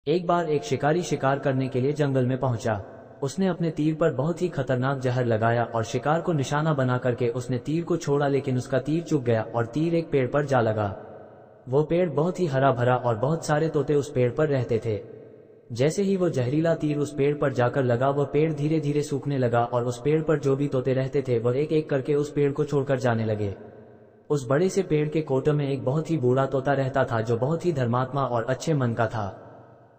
एक बार एक शिकारी शिकार करने के लिए जंगल में पहुंचा। उसने अपने तीर पर बहुत ही खतरनाक जहर लगाया और शिकार को निशाना बना करके उसने तीर को छोड़ा, लेकिन उसका तीर चूक गया और तीर एक पेड़ पर जा लगा। वो पेड़ बहुत ही हरा भरा और बहुत सारे तोते उस पेड़ पर रहते थे। जैसे ही वो जहरीला तीर उस पेड़ पर जाकर लगा, वह पेड़ धीरे धीरे सूखने लगा और उस पेड़ पर जो भी तोते रहते थे वह एक एक करके उस पेड़ को छोड़कर जाने लगे। उस बड़े से पेड़ के कोटे में एक बहुत ही बूढ़ा तोता रहता था जो बहुत ही धर्मात्मा और अच्छे मन का था।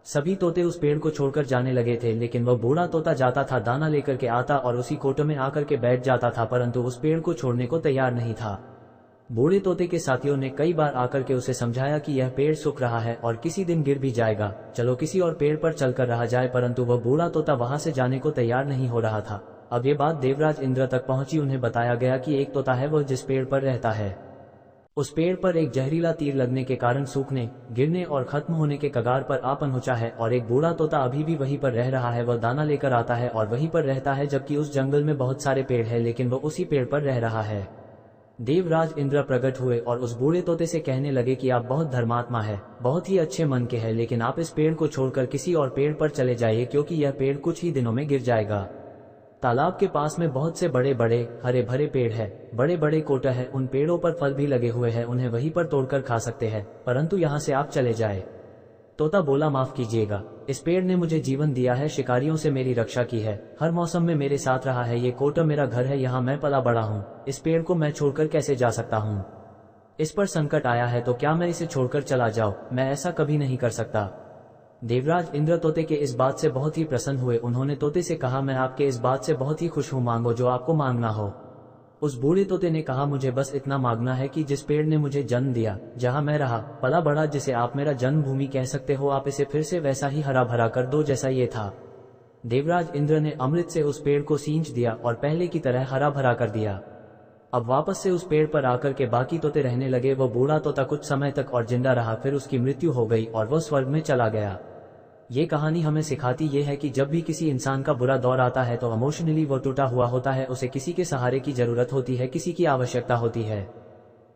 सभी तोते उस पेड़ को छोड़कर जाने लगे थे, लेकिन वह बूढ़ा तोता जाता था, दाना लेकर के आता और उसी कोटे में आकर के बैठ जाता था, परंतु उस पेड़ को छोड़ने को तैयार नहीं था। बूढ़े तोते के साथियों ने कई बार आकर के उसे समझाया कि यह पेड़ सूख रहा है और किसी दिन गिर भी जाएगा, चलो किसी और पेड़ पर चलकर रहा जाए, परंतु वह बूढ़ा तोता वहां से जाने को तैयार नहीं हो रहा था। अब ये बात देवराज इंद्र तक पहुंची। उन्हें बताया गया कि एक तोता है वह जिस पेड़ पर रहता है, उस पेड़ पर एक जहरीला तीर लगने के कारण सूखने, गिरने और खत्म होने के कगार पर आ पहुंचा है और एक बूढ़ा तोता अभी भी वहीं पर रह रहा है। वह दाना लेकर आता है और वहीं पर रहता है, जबकि उस जंगल में बहुत सारे पेड़ है, लेकिन वह उसी पेड़ पर रह रहा है। देवराज इंद्र प्रकट हुए और उस बूढ़े तोते से कहने लगे कि आप बहुत धर्मात्मा है, बहुत ही अच्छे मन के हैं, लेकिन आप इस पेड़ को छोड़कर किसी और पेड़ पर चले जाइए, क्योंकि यह पेड़ कुछ ही दिनों में गिर जाएगा। तालाब के पास में बहुत से बड़े बड़े हरे भरे पेड़ है, बड़े बड़े कोटे हैं, उन पेड़ों पर फल भी लगे हुए हैं, उन्हें वहीं पर तोड़कर खा सकते हैं, परंतु यहाँ से आप चले जाए। तोता बोला, माफ कीजिएगा, इस पेड़ ने मुझे जीवन दिया है, शिकारियों से मेरी रक्षा की है, हर मौसम में मेरे साथ रहा है, ये कोटा मेरा घर है, यहाँ मैं पला बड़ा हूँ, इस पेड़ को मैं छोड़कर कैसे जा सकता हूँ? इस पर संकट आया है तो क्या मैं इसे छोड़कर चला जाऊँ? मैं ऐसा कभी नहीं कर सकता। देवराज इंद्र तोते के इस बात से बहुत ही प्रसन्न हुए। उन्होंने तोते से कहा, मैं आपके इस बात से बहुत ही खुश हूँ, मांगो जो आपको मांगना हो। उस बूढ़े तोते ने कहा, मुझे बस इतना मांगना है कि जिस पेड़ ने मुझे जन्म दिया, जहाँ मैं रहा पला बड़ा, जिसे आप मेरा जन्मभूमि कह सकते हो, आप इसे फिर से वैसा ही हरा भरा कर दो जैसा ये था। देवराज इंद्र ने अमृत से उस पेड़ को सींच दिया और पहले की तरह हरा भरा कर दिया। अब वापस से उस पेड़ पर आकर के बाकी तोते रहने लगे। वो बूढ़ा तोता कुछ समय तक और जिंदा रहा, फिर उसकी मृत्यु हो गई और वह स्वर्ग में चला गया। ये कहानी हमें सिखाती ये है कि जब भी किसी इंसान का बुरा दौर आता है तो इमोशनली वो टूटा हुआ होता है, उसे किसी के सहारे की जरूरत होती है, किसी की आवश्यकता होती है।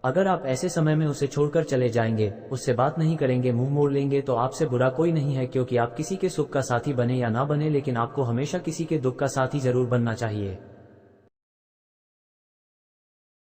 अगर आप ऐसे समय में उसे छोड़कर चले जाएंगे, उससे बात नहीं करेंगे, मुंह मोड़ लेंगे, तो आपसे बुरा कोई नहीं है, क्योंकि आप किसी के सुख का साथी बने या ना बने, लेकिन आपको हमेशा किसी के दुख का साथी जरूर बनना चाहिए।